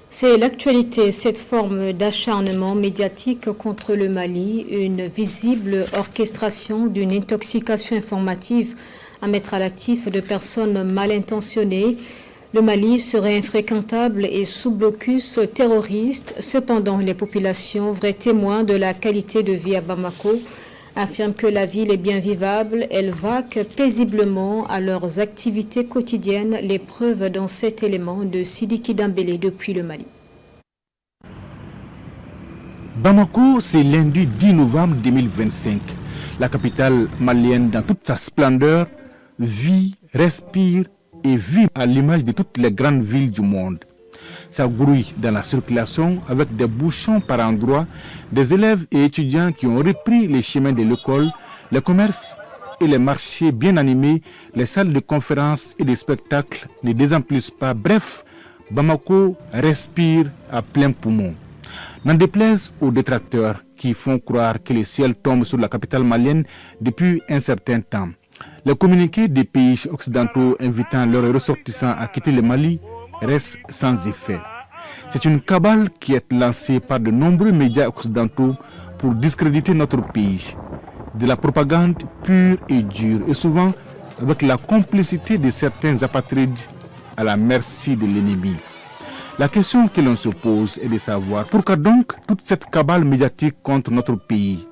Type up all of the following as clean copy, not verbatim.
C'est l'actualité, cette forme d'acharnement médiatique contre le Mali, une visible orchestration d'une intoxication informative à mettre à l'actif de personnes mal intentionnées. Le Mali serait infréquentable et sous blocus terroriste. Cependant, les populations, vrais témoins de la qualité de vie à Bamako, affirment que la ville est bien vivable. Elles vaquent paisiblement à leurs activités quotidiennes. Les preuves dans cet élément de Sidiki Dambélé depuis le Mali. Bamako, c'est lundi 10 novembre 2025. La capitale malienne, dans toute sa splendeur, vit, respire et vit à l'image de toutes les grandes villes du monde. Ça grouille dans la circulation avec des bouchons par endroits, des élèves et étudiants qui ont repris les chemins de l'école, les commerces et les marchés bien animés, les salles de conférences et de spectacles ne désemplissent pas. Bref, Bamako respire à plein poumon. N'en déplaise aux détracteurs qui font croire que le ciel tombe sur la capitale malienne depuis un certain temps. Les communiqués des pays occidentaux invitant leurs ressortissants à quitter le Mali reste sans effet. C'est une cabale qui est lancée par de nombreux médias occidentaux pour discréditer notre pays. De la propagande pure et dure, et souvent avec la complicité de certains apatrides à la merci de l'ennemi. La question que l'on se pose est de savoir pourquoi donc toute cette cabale médiatique contre notre pays.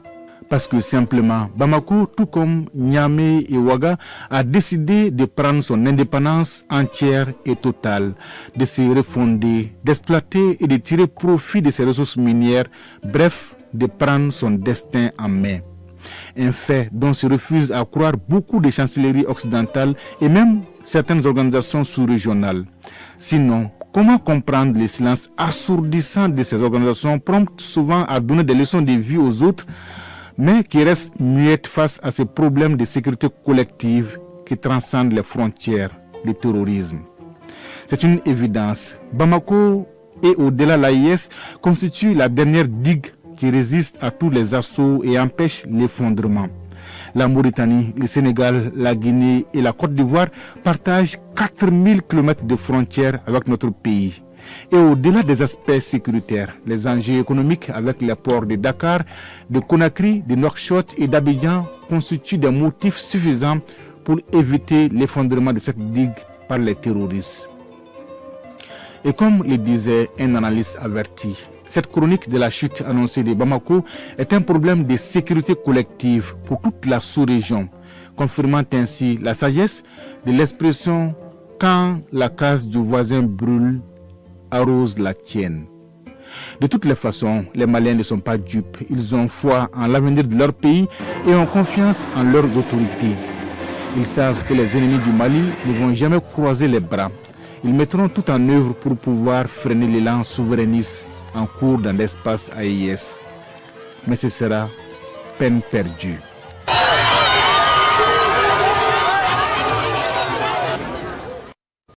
Parce que simplement, Bamako, tout comme Niamey et Ouaga, a décidé de prendre son indépendance entière et totale, de se refonder, d'exploiter et de tirer profit de ses ressources minières, bref, de prendre son destin en main. Un fait dont se refusent à croire beaucoup de chancelleries occidentales et même certaines organisations sous-régionales. Sinon, comment comprendre le silence assourdissant de ces organisations promptes souvent à donner des leçons de vie aux autres, mais qui restent muettes face à ces problèmes de sécurité collective qui transcendent les frontières du terrorisme. C'est une évidence. Bamako et au-delà l'AIS constituent la dernière digue qui résiste à tous les assauts et empêche l'effondrement. La Mauritanie, le Sénégal, la Guinée et la Côte d'Ivoire partagent 4000 km de frontières avec notre pays. Et au-delà des aspects sécuritaires, les enjeux économiques avec les ports de Dakar, de Conakry, de Nouakchott et d'Abidjan constituent des motifs suffisants pour éviter l'effondrement de cette digue par les terroristes. Et comme le disait un analyste averti, cette chronique de la chute annoncée de Bamako est un problème de sécurité collective pour toute la sous-région, confirmant ainsi la sagesse de l'expression « quand la case du voisin brûle, arrose la tienne ». De toutes les façons, les Maliens ne sont pas dupes. Ils ont foi en l'avenir de leur pays et ont confiance en leurs autorités. Ils savent que les ennemis du Mali ne vont jamais croiser les bras. Ils mettront tout en œuvre pour pouvoir freiner l'élan souverainiste en cours dans l'espace AIS. Mais ce sera peine perdue.